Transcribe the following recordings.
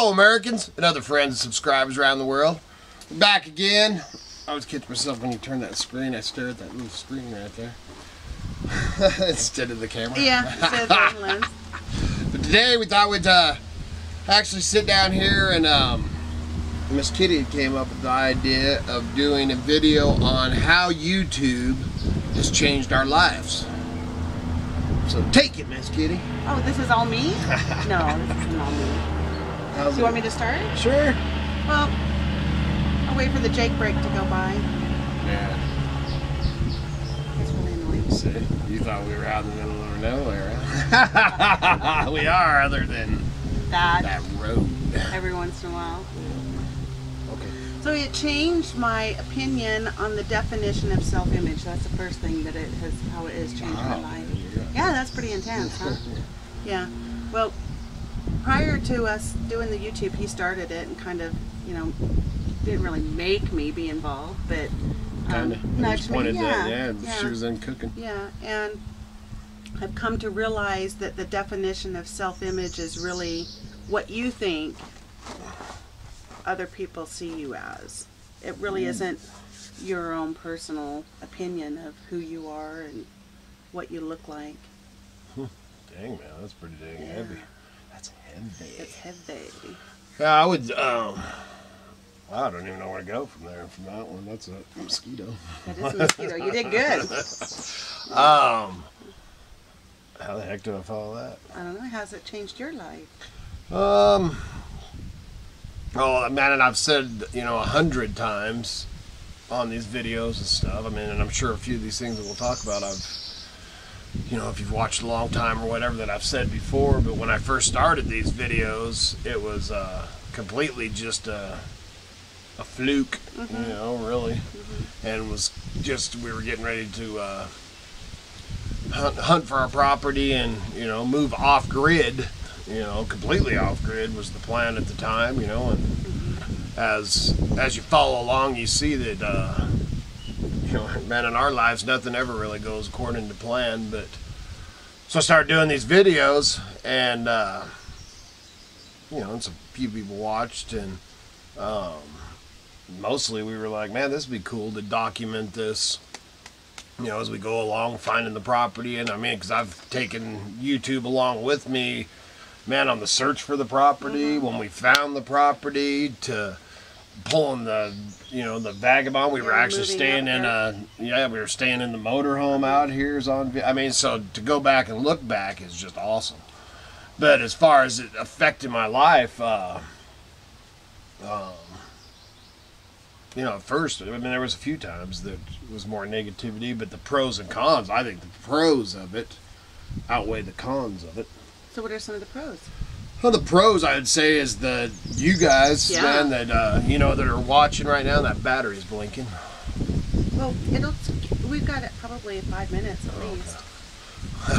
Hello, Americans and other friends and subscribers around the world. We're back again. I always catch myself when you turn that screen. I stare at that little screen right there instead of the camera. Yeah, instead of the lens. But today we thought we'd actually sit down here and Miss Kitty came up with the idea of doing a video on how YouTube has changed our lives. So take it, Miss Kitty. Oh, this is all me? No, this isn't all me. Do you want me to start? Sure. Well, I'll wait for the Jake break to go by. Yeah. It's really annoying. See, you thought we were out in the middle of nowhere. We are, other than that road. Every once in a while. Okay. So it changed my opinion on the definition of self-image. That's the first thing that how it has changed my life. Yeah, that's pretty intense, huh? Yeah. Well, prior to us doing the YouTube, he started it and kind of, you know, didn't really make me be involved, but nudged me. Yeah, she was in cooking. Yeah, and I've come to realize that the definition of self-image is really what you think other people see you as. It really isn't your own personal opinion of who you are and what you look like. Dang, man, that's pretty dang heavy. That's heavy. It's heavy. Yeah, I would, I don't even know where to go from there, from that one. That's a mosquito. That is a mosquito. You did good. How the heck do I follow that? I don't know. How's it changed your life? Oh, man, and I've said, 100 times on these videos and stuff. I mean, and I'm sure a few of these things that we'll talk about, if you've watched a long time or whatever, that I've said before. But when I first started these videos, it was completely just a fluke, really. And it was just, we were getting ready to hunt for our property and, move off grid. Completely off grid was the plan at the time, and as you follow along, you see that, man, in our lives, nothing ever really goes according to plan. But so I started doing these videos, and, and some few people watched, and mostly we were like, man, this would be cool to document this, as we go along, finding the property. And I mean, because I've taken YouTube along with me, man, on the search for the property, when we found the property, to pulling the, the vagabond. We were actually staying in we were staying in the motorhome out here. So to go back and look back is just awesome. But as far as it affected my life, at first, I mean, there was a few times that was more negativity, but the pros and cons, I think the pros of it outweigh the cons of it. So what are some of the pros? Well, the pros, I would say, is that you guys, man, that that are watching right now, that battery's blinking. Well, we've got it probably 5 minutes at least.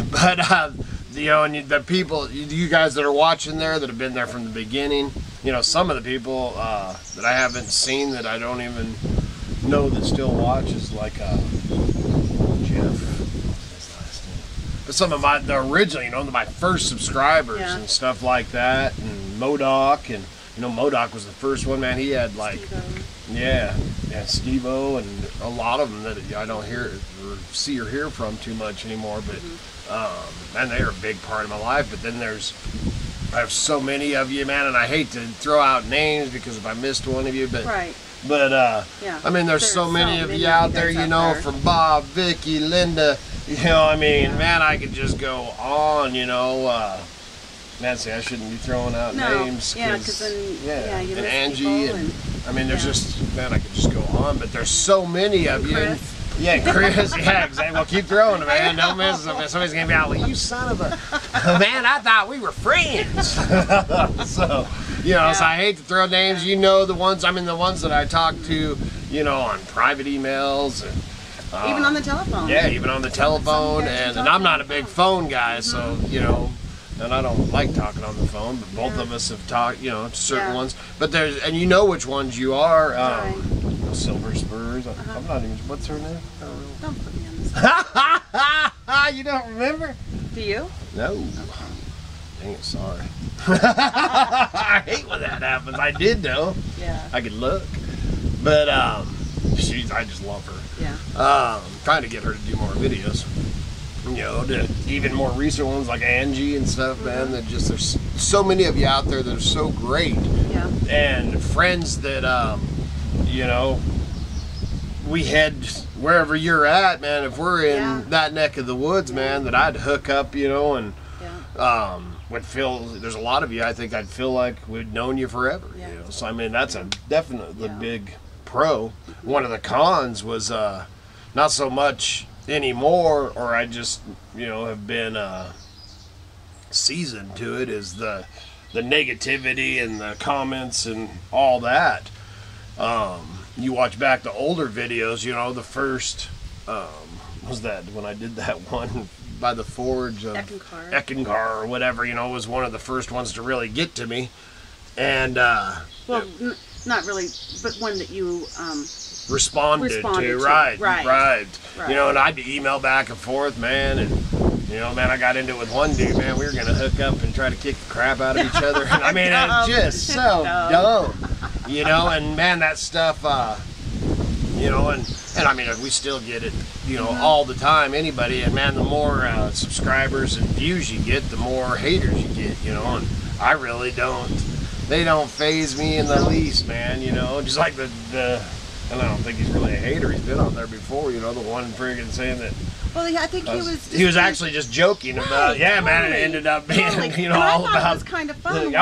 But and the people, you guys that are watching there, that have been there from the beginning, some of the people that I haven't seen, that I don't even know that still watch, is like Jeff. But some of the original, my first subscribers and stuff like that, and Modoc, and Modoc was the first one, man. He had like, Steve-O, and a lot of them that I don't hear or see or hear from too much anymore. But man, they are a big part of my life. But then I have so many of you, man, and I hate to throw out names because if I missed one of you, but I mean, there's so many of you out there, from Bob, Vicky, Linda. Man, I could just go on, man, see, I shouldn't be throwing out names. Yeah, because then, you and miss Angie, and I mean, there's just, man, I could just go on, but there's so many of you. Chris. Chris, exactly. Well, keep throwing them, man. Don't miss them. Somebody's going to be out, well, you son of a, man, I thought we were friends. So, so I hate to throw names. The ones, the ones that I talk to, on private emails, and even on the telephone. Yeah, even on the telephone, and I'm not a big phone guy, so, and I don't like talking on the phone, but both of us have talked, certain ones. But there's, and which ones you are, Silver Spurs. I'm not even, what's her name? Don't put me on this. You don't remember? Do you? No. Dang it, sorry. I hate when that happens. I did though. Yeah. I could look. But I just love her. Yeah. Trying to get her to do more videos. You know, even more recent ones like Angie and stuff, man. That just, there's so many of you out there that are so great. Yeah. And friends that, you know, we head wherever you're at, man. If we're in that neck of the woods, man, that I'd hook up, you know, and would feel, there's a lot of you, I think I'd feel like we'd known you forever. You know? So I mean, that's a definitely big pro. One of the cons was not so much anymore, or I just, you know, have been seasoned to it, is the negativity and the comments and all that. You watch back the older videos, you know, the first was that when I did that one by the forge of Eckankar or whatever, you know, was one of the first ones to really get to me. And well, not really, but one that you responded to. Right. You know, and I'd email back and forth, man, and you know, man, I got into it with one dude, man. We were gonna hook up and try to kick the crap out of each other. I mean, it's just so dumb, you know. And man, that stuff, you know, and I mean, we still get it, you know, all the time. Anybody, and man, the more subscribers and views you get, the more haters you get, you know. And I really don't. They don't faze me in the least, man. You know, just like the. And I don't think he's really a hater. He's been on there before, you know, the one friggin' saying that. Well, I think he was actually just joking about, man, and it ended up being, you know, all about. It was kind of fun. It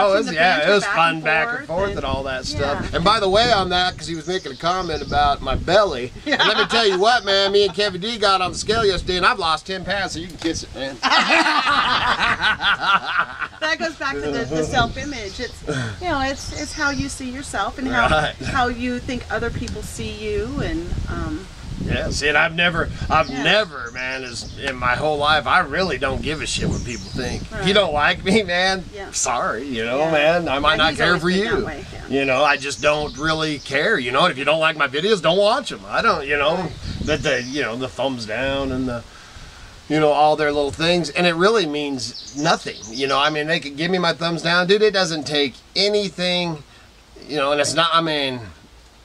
was fun back and forth and all that stuff. And by the way, on that, because he was making a comment about my belly, and let me tell you what, man, me and Kevin D got on the scale yesterday, and I've lost 10 pounds, so you can kiss it, man. That goes back to the self-image. It's, you know, it's how you see yourself and how you think other people see you, and yeah, see, and I've never, man, in my whole life, I really don't give a shit what people think. If you don't like me, man, sorry, you know, man, I might not care for you. You know, I just don't really care, you know, and if you don't like my videos, don't watch them. I don't, you know, but you know, the thumbs down and the, you know, all their little things, and it really means nothing, you know. I mean, they could give me my thumbs down, dude, it doesn't take anything, you know, and it's not, I mean,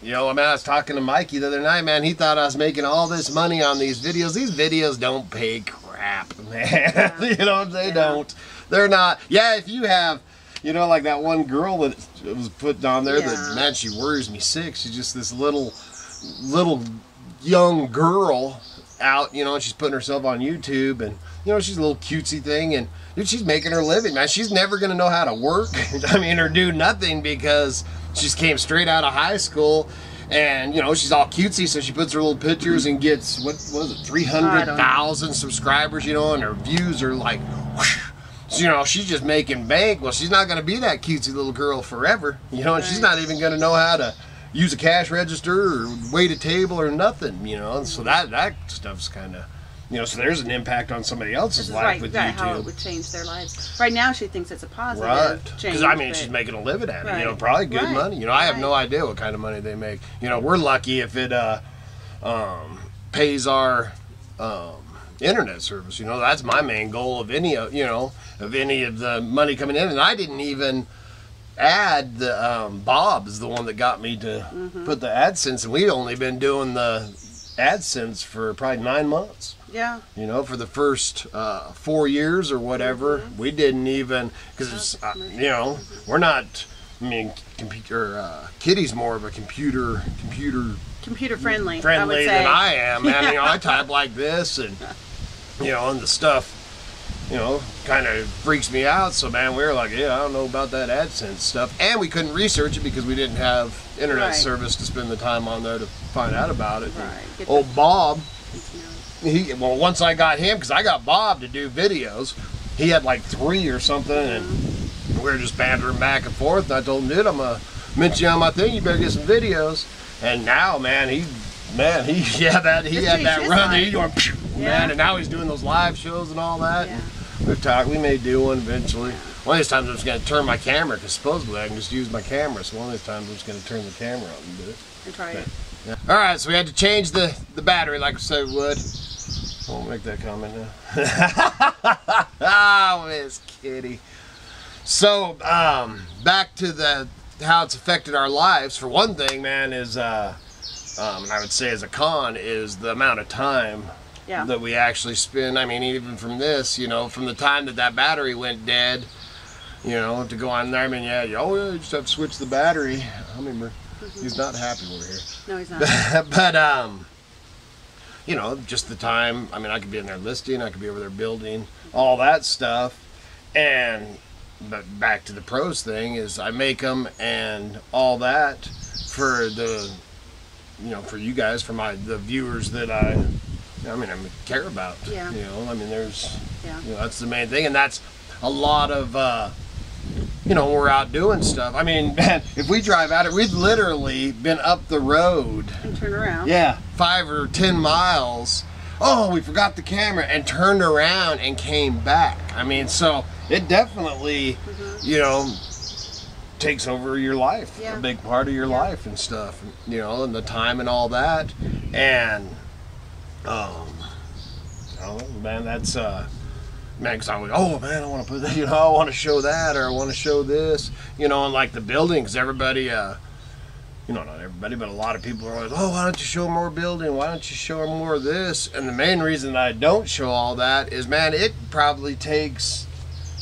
you know, I mean, I was talking to Mikey the other night, man. He thought I was making all this money on these videos. These videos don't pay crap, man. You know, they don't. They're not. Yeah, if you have, you know, like that one girl that was put on there that, man, she worries me sick. She's just this little young girl out, you know, and she's putting herself on YouTube, and, you know, she's a little cutesy thing, and, dude, she's making her living, man. She's never going to know how to work, I mean, or do nothing, because she just came straight out of high school, and, you know, she's all cutesy, so she puts her little pictures and gets, what was it, 300,000 subscribers, you know, and her views are like, whoosh. So, you know, she's just making bank. Well, she's not going to be that cutesy little girl forever, you know, and she's not even going to know how to use a cash register or wait a table or nothing, you know, and so that stuff's kind of, you know, so there's an impact on somebody else's life with YouTube. How it would change their lives. Right now, she thinks it's a positive change. Because, I mean, she's making a living at it, you know, probably good money. You know, I have no idea what kind of money they make. You know, we're lucky if it pays our internet service. You know, that's my main goal of any of, you know, of any of the money coming in. And I didn't even add the Bob is the one that got me to put the AdSense, and we'd only been doing the AdSense for probably 9 months. Yeah. You know, for the first 4 years or whatever, we didn't even, because you know, we're not. I mean, Kitty's more of a computer friendly than I am, man. You know, I type like this, and you know, and the stuff, you know, kind of freaks me out. So, man, we were like, yeah, I don't know about that AdSense stuff. And we couldn't research it because we didn't have internet service to spend the time on there to find out about it. Old Bob, well, once I got him, because I got Bob to do videos, he had like 3 or something, and we were just bantering back and forth. And I told him, dude, I'm going to mention you on my thing. You better get some videos. And now, man, he had that run there. He's going, man, and now he's doing those live shows and all that. Yeah. We've talked. We may do one eventually. One of these times I'm just going to turn my camera, because supposedly I can just use my camera. So one of these times I'm just going to turn the camera on and do it. And try it. Yeah. All right, so we had to change the battery, like I said we would. I won't make that comment now. Oh, Miss Kitty. So, back to how it's affected our lives. For one thing, man, is, and I would say as a con, is the amount of time that we actually spend. I mean, even from this, you know, from the time that battery went dead, you know, to go on there. I mean, you just have to switch the battery. I remember, he's not happy over here. No, he's not. But, you know, just the time. I mean, I could be in there listing, I could be over there building, all that stuff. But back to the pros thing is I make them and all that for the, you know, for you guys, for the viewers that I care about. Yeah. You know, I mean, there's, you know, that's the main thing, and that's a lot of, you know, we're out doing stuff. I mean, man, if we drive out, we've literally been up the road And turn around. Yeah, 5 or 10 miles. Oh, we forgot the camera, and turned around and came back. I mean, so it definitely, you know, takes over your life, a big part of your life and stuff, you know, and the time and all that. And, oh, man, that's, man, because I would, oh, man, I want to put that, you know, I want to show that, or I want to show this, you know, and like the buildings, everybody, you know, not everybody, but a lot of people are always, oh, why don't you show more building? Why don't you show more of this? And the main reason I don't show all that is, man, it probably takes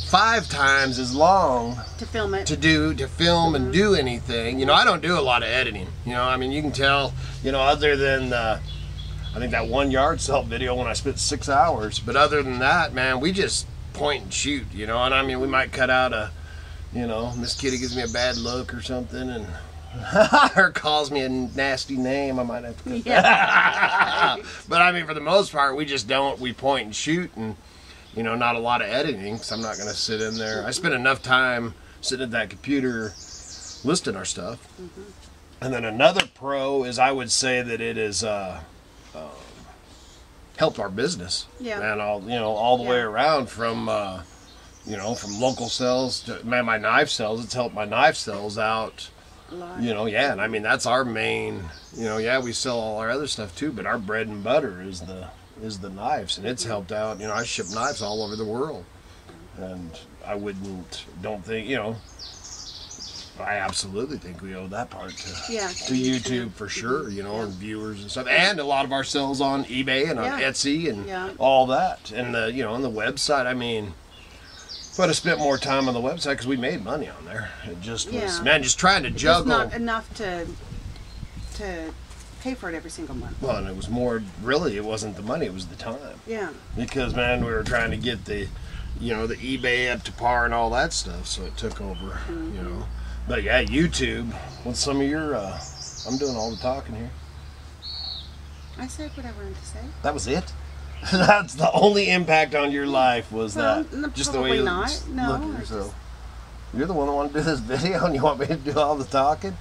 5 times as long to film it, to film and do anything. You know, I don't do a lot of editing. You know, I mean, you can tell, you know, other than I think that one yard sale video when I spent 6 hours. But other than that, man, we just point and shoot, you know. And I mean, we might cut out a, you know, Miss Kitty gives me a bad look or something, and or calls me a nasty name, I might have to cut that. But I mean, for the most part, we just don't. We point and shoot, and, you know, not a lot of editing, because I'm not going to sit in there. I spend enough time sitting at that computer listing our stuff. And then another pro is, I would say that it has helped our business. And all, you know, all the way around, from you know, from local sales to, man, my knife sales. It's helped my knife sales out. You know, and I mean, that's our main, you know, we sell all our other stuff too, but our bread and butter is the knives, and it's helped out. You know, I ship knives all over the world, and I don't think, you know, I absolutely think we owe that part to YouTube for sure, you know, and viewers and stuff, and a lot of our sales on eBay and on Etsy and all that, and the, you know, on the website. I mean, but I spent more time on the website because we made money on there. It just was, man, just trying to juggle. It's not enough to pay for it every single month. Well, and it was more, really, it wasn't the money, it was the time. Yeah. Because, man, we were trying to get the, you know, the eBay up to par and all that stuff, so it took over, you know. But yeah, YouTube, what's some of your, I'm doing all the talking here. I said what I wanted to say. That was it? That's the only impact on your life, was that just the way you look at yourself. You're the one that wanted to do this video, and you want me to do all the talking?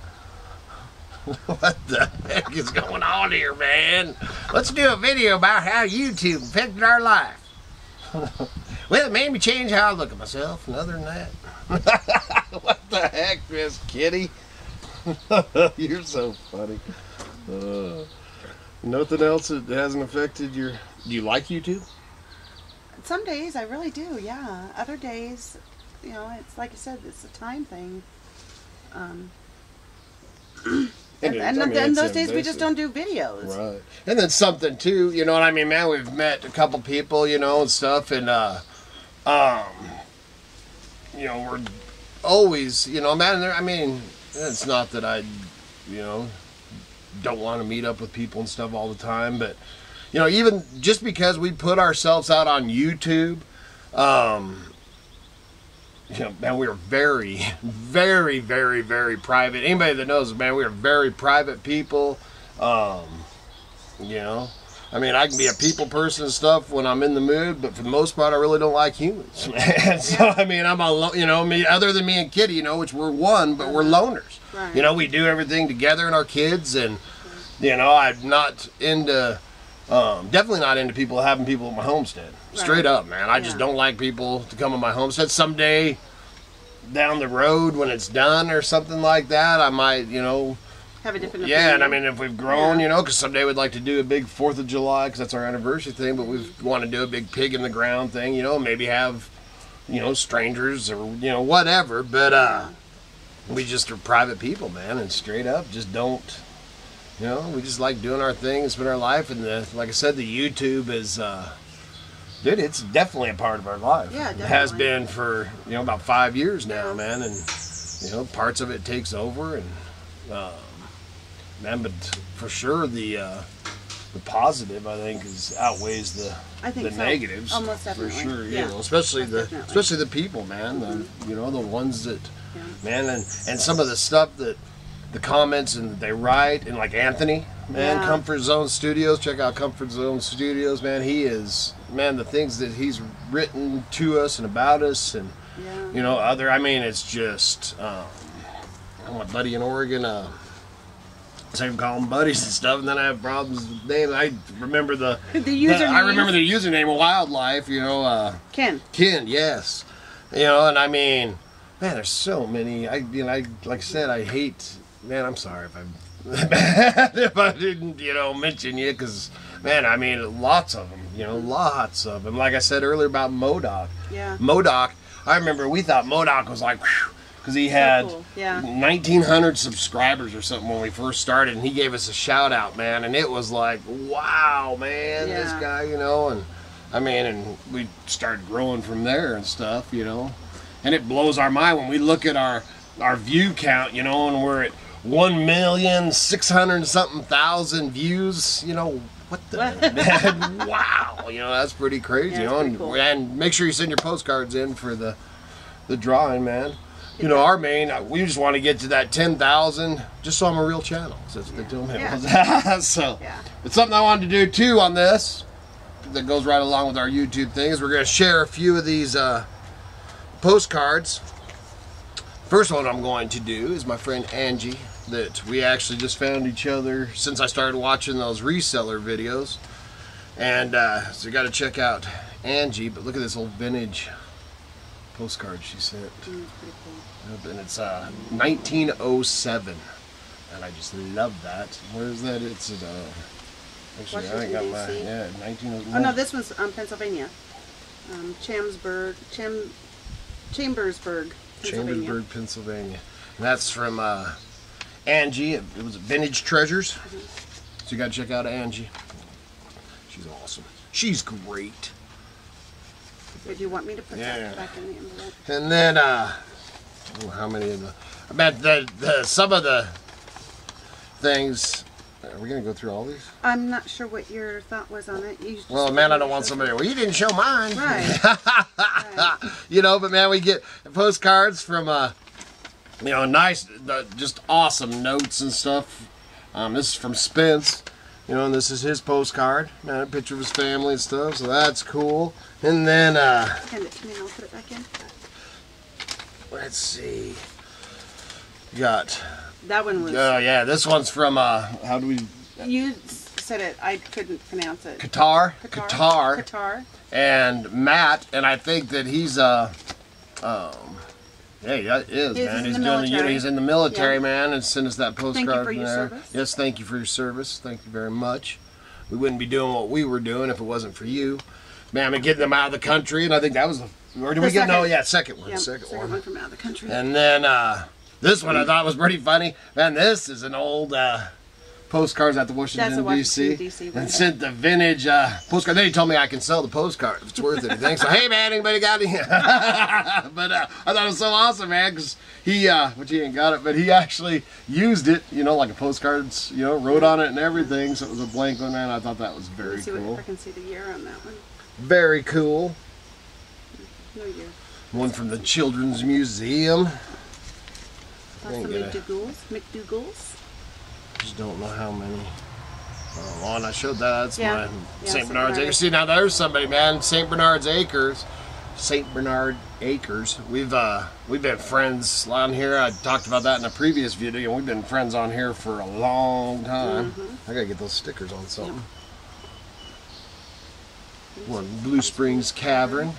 What the heck is going on here, man? Let's do a video about how YouTube affected our life. Well, it made me change how I look at myself, and other than that. What the heck, Miss Kitty? You're so funny. Nothing else that hasn't affected your... Do you like YouTube? Some days I really do, yeah. Other days, you know, it's like I said, it's a time thing. And those days we just don't do videos. Right. And then something too, you know what I mean, man, we've met a couple people, you know, and stuff, and you know, we're always, you know, man, I mean, it's not that I, you know, don't want to meet up with people and stuff all the time, but, you know, even just because we put ourselves out on YouTube, you know, man, we are very, very, very, very private. Anybody that knows, man, we are very private people. You know, I mean, I can be a people person and stuff when I'm in the mood, but for the most part, I really don't like humans. Man. So, I mean, I'm a, you know, me, other than me and Kitty, you know, which we're one, but we're loners. Right. You know, we do everything together and our kids, and, you know, I'm not into, definitely not into people having people at my homestead. Straight up, man. I just don't like people to come to my homestead. Someday down the road when it's done or something like that, I might, you know, have a different opinion. Yeah, and I mean, if we've grown, you know, because someday we'd like to do a big 4th of July, because that's our anniversary thing, but we want to do a big pig in the ground thing, you know, maybe have, you know, strangers or, you know, whatever. But we just are private people, man, and straight up just don't, you know, we just like doing our thing and spend our life. And like I said, the YouTube is, dude, it's definitely a part of our life. Yeah, definitely. It has been for, you know, about 5 years now, man. And, you know, parts of it takes over. And, man, but for sure the positive, I think, outweighs the negatives. Almost definitely. For sure, yeah. you know, especially the people, man. The, you know, the ones that, man, and some of the stuff that, the comments and that they write, and like Anthony, man, Comfort Zone Studios. Check out Comfort Zone Studios, man. He is, man, the things that he's written to us and about us, and you know, I mean, it's just, my buddy in Oregon, so I can call them buddies and stuff, and then I have problems with names. I remember the username. I remember the username of Wildlife. You know, Ken, yes. You know, and I mean, man, there's so many. Like I said, I hate. Man, I'm sorry if I didn't, you know, mention you, because, man, I mean, lots of them. You know, lots of them. Like I said earlier about MODOK. Yeah. MODOK. I remember we thought MODOK was like, because he had 1,900 subscribers or something when we first started, and he gave us a shout out, man, and it was like, wow, man, this guy, you know, and I mean, and we started growing from there and stuff, you know, and it blows our mind when we look at our view count, you know, and we're at 1,600,000 something views, you know. What the man? Wow, you know, that's pretty crazy, you know, and, cool. And make sure you send your postcards in for the drawing, man. You know, our main, we just want to get to that 10,000 just so I'm a real channel. So that's what they told me. So it's something I wanted to do too on this that goes right along with our YouTube thing, is we're going to share a few of these postcards. First one I'm going to do is my friend Angie, that we actually just found each other since I started watching those reseller videos. And so you got to check out Angie, but look at this old vintage postcard she sent. Pretty cool. And it's 1907, and I just love that. Where is that? It's at actually I ain't got my 1909. Oh no, this one's Pennsylvania. Chambersburg, Pennsylvania. And that's from Angie. It was Vintage Treasures. So you got to check out Angie. She's awesome. She's great. Did you want me to put that back in the envelope? And then, how many of the? I bet some of the things. Are we gonna go through all these? I'm not sure what your thought was on it. Well, man, I don't want somebody. Well, you didn't show mine. Right. Right. You know, but man, we get postcards from you know, nice, just awesome notes and stuff. This is from Spence. You know, and this is his postcard. Man, a picture of his family and stuff, so that's cool. And then, Hand it to me and I'll put it back in. Let's see. You got... That one was... Oh, yeah, this one's from, how do we... You said it, I couldn't pronounce it. Qatar. And Matt, and I think that he's, yeah, he is, man. He's in the military, man, and sent us that postcard. Thank you for your service. Yes, thank you for your service. Thank you very much. We wouldn't be doing what we were doing if it wasn't for you. Man, I'm getting them out of the country, and I think that was or did we get, no, second one. Yeah, second one from out of the country. And then this one I thought was pretty funny. Man, this is an old postcards at the Washington, D.C. and sent the vintage postcard. Then he told me I can sell the postcard if it's worth anything. So, hey, man, anybody got any? But I thought it was so awesome, man, because he, which he ain't got it, but he actually used it, you know, like a postcards, you know, wrote on it and everything. So it was a blank one, man. I thought that was very cool. If I can see the year on that one. Very cool. No year. One from the Children's Museum. That's the McDougalls. Just don't know how many. Oh, and I showed that. That's my St. Bernard's Acres. See, now there's somebody, man. St. Bernard's Acres. St. Bernard Acres. We've been friends on here. I talked about that in a previous video, and we've been friends on here for a long time. I gotta get those stickers on something. One Blue Springs Cavern.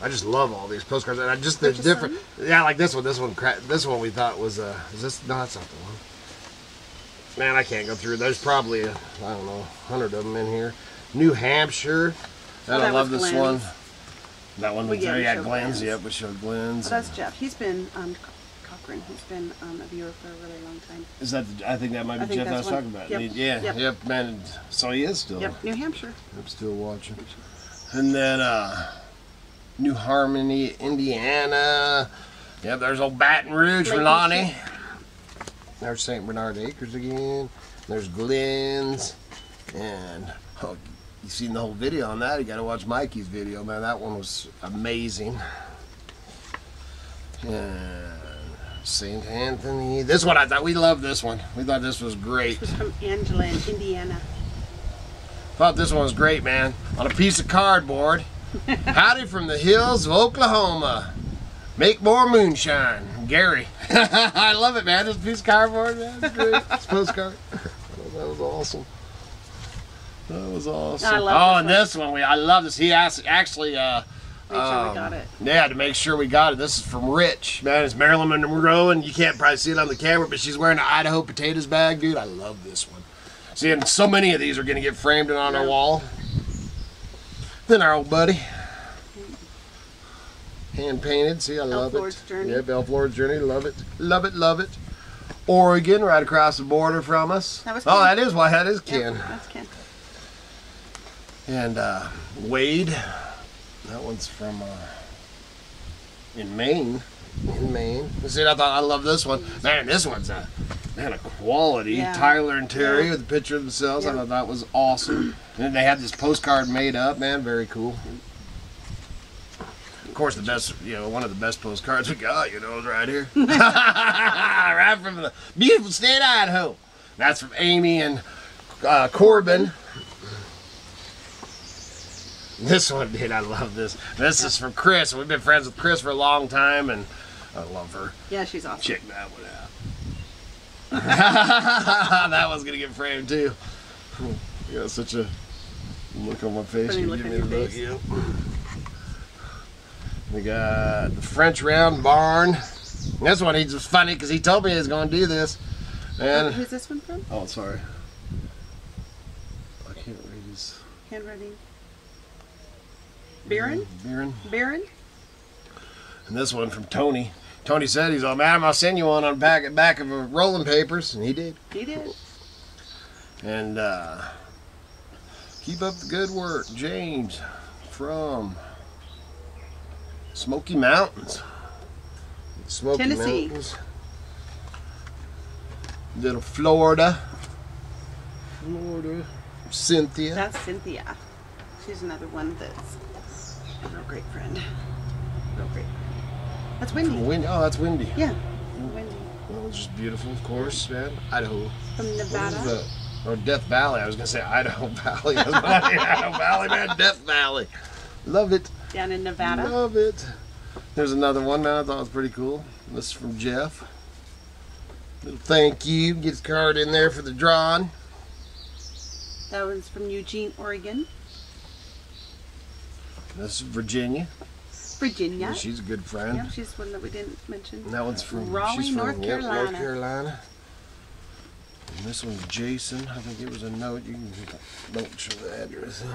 I just love all these postcards, and I just they're different. Yeah, like this one. This one we thought was is this? No, that's not the one. Man, I can't go through. There's probably I don't know, 100 of them in here. New Hampshire. I love this one. That one was there. Yeah, Glenn's. Yep, we showed Glenn's. Oh, that's Jeff. He's been Cochran. He's been a viewer for a really long time. Is that? I think that might be Jeff I was talking about. Yep. Yep, man. So he is still. Yep, New Hampshire. I'm still watching. And then New Harmony, Indiana. Yep, there's old Baton Rouge for Lonnie. There's St. Bernard Acres again. There's Glenn's. And you've seen the whole video on that. You got to watch Mikey's video, man. That one was amazing. And St. Anthony. This one, I thought we loved this one. We thought this was great. This was from Angela in Indiana. Thought this one was great, man. On a piece of cardboard. Howdy from the hills of Oklahoma. Make more moonshine. Gary. I love it, man. This piece of cardboard, man. It's great. It's a postcard. That was awesome. That was awesome. I love this one. I love this. He actually make sure we got it. Yeah, to make sure we got it. This is from Rich. Man, it's Marilyn Monroe, and you can't probably see it on the camera, but she's wearing an Idaho potatoes bag, dude. I love this one. See, and so many of these are going to get framed and on our wall. Then our old buddy. Hand painted. See, I love it. Journey. Yep, Elf Lord's Journey. Love it. Love it, love it. Oregon, right across the border from us. That was Ken. Oh, that is why. That is Ken. Yep, that's Ken. And Wade. That one's from in Maine. In Maine. See, I thought I love this one. Man, this one's a quality. Yeah. Tyler and Terry with a picture of themselves. Yeah. I thought that was awesome. And then they had this postcard made up. Man, very cool. Of course, the best, one of the best postcards we got, is right here. Right from the beautiful state of Idaho. That's from Amy and Corbin. This one, dude, I love this. This is from Chris. We've been friends with Chris for a long time, and I love her. Yeah, she's awesome. Check that one out. That one's going to get framed, too. You got such a look on my face. Funny look on your face. Yep. We got the French Round Barn. This one, he's just funny because he told me he was going to do this. And who's this one from? Oh, sorry. I can't read his handwriting. Barron? Barron. And this one from Tony. Tony said, he's all, "Madam, I'll send you one on back of rolling papers." And he did. He did. And keep up the good work. James from Smoky Mountains. Tennessee. Mountains. Little Florida. Cynthia. That's Cynthia. She's another one that's a real great friend. Real great. That's Wendy. Oh, that's Wendy. Yeah. Wendy. Well, it's just beautiful, of course, man. Idaho. From Nevada. Or Death Valley. I was going to say Idaho Valley. Idaho Valley, man. Death Valley. Love it. Down in Nevada. Love it. There's another one, man. I thought it was pretty cool. This is from Jeff. Little thank you. Get his card in there for the drawing. That one's from Eugene, Oregon. This is Virginia. Virginia. And she's a good friend. Yeah, she's one that we didn't mention. And that one's from Raleigh, North Carolina. North Carolina. And this one's Jason. I think it was a note. You can don't show the address.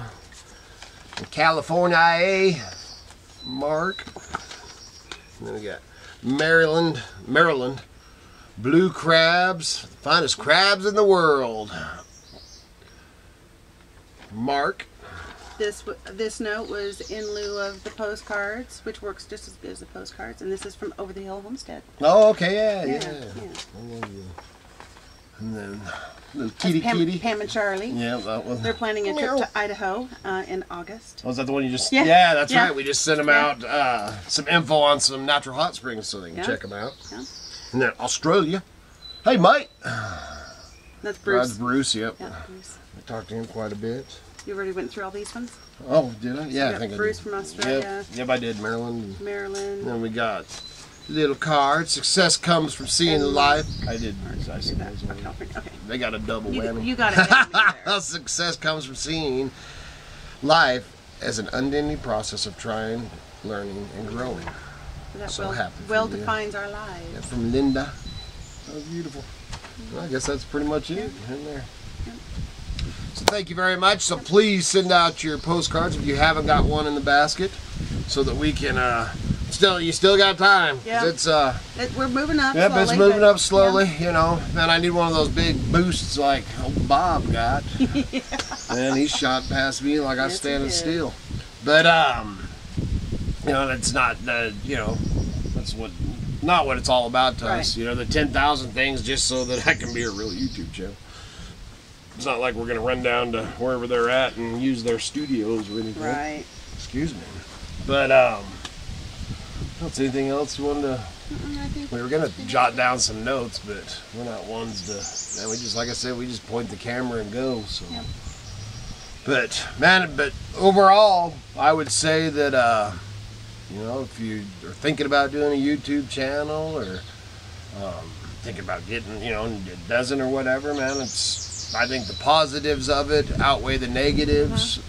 In California, Mark. And then we got Maryland. Blue crabs, the finest crabs in the world. Mark. This note was in lieu of the postcards, which works just as good as the postcards, and this is from Over the Hill Homestead. Oh, okay, yeah. I love you. And then little kitty. Pam and Charlie. Yeah, that one. They're planning a trip to Idaho in August. Oh, is that the one you just? Yeah, yeah, that's right. We just sent them out some info on some natural hot springs so they can check them out. Yeah. And then Australia. Hey, Mike. That's Bruce. That's Bruce. Yep. Yeah, Bruce. I talked to him quite a bit. You already went through all these ones? Oh, did I? Yeah, I think I Bruce did. from Australia. Yep, I did. Maryland. And then we got little card. Success comes from seeing life. I did. I see that. Okay. They got a double whammy. You got it. Success comes from seeing life as an unending process of trying, learning, and growing. That well defines our lives. Yeah, from Linda. That was beautiful. Well, I guess that's pretty much it in there. So thank you very much. So please send out your postcards if you haven't got one in the basket. so that we can you still got time. Yeah. It's we're moving up. yep, slowly, it's moving up slowly. Yeah. You know, man, I need one of those big boosts like old Bob got. Yeah. And he shot past me like I was Yes, standing he did. still. But you know, that's not you know, that's not what it's all about to us. You know, the 10,000 things just so that I can be a real YouTube channel. It's not like we're gonna run down to wherever they're at and use their studios or anything. Right. Excuse me. But what's anything else you wanted to? I think We were gonna jot down some notes, but we're not ones to. Man, we just, like I said, we just point the camera and go. So. Yep. But man, overall, I would say that you know, if you are thinking about doing a YouTube channel or thinking about getting, you know, a dozen or whatever, man, I think the positives of it outweigh the negatives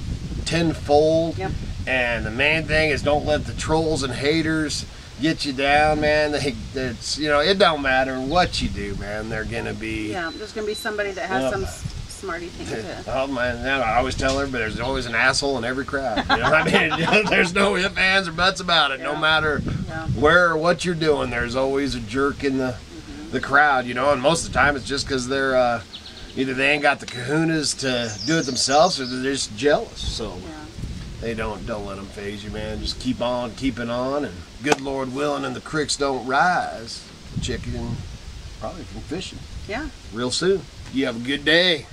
tenfold. Yep. And the main thing is don't let the trolls and haters get you down, man. It's, you know, it don't matter what you do, man. They're gonna be. Yeah, there's gonna be somebody that has some smarty thing to. Oh man, I always tell her, but there's always an asshole in every crowd. You know what I mean? There's no ifs, ands, or buts about it. Yeah. No matter where or what you're doing, there's always a jerk in the crowd. You know, and most of the time it's just because they're either they ain't got the kahunas to do it themselves, or they're just jealous. So. Yeah. They don't let them phase you, man. Just keep on keeping on, and good Lord willing, and the creeks don't rise. Chicken, probably from fishing. Yeah. Real soon. You have a good day.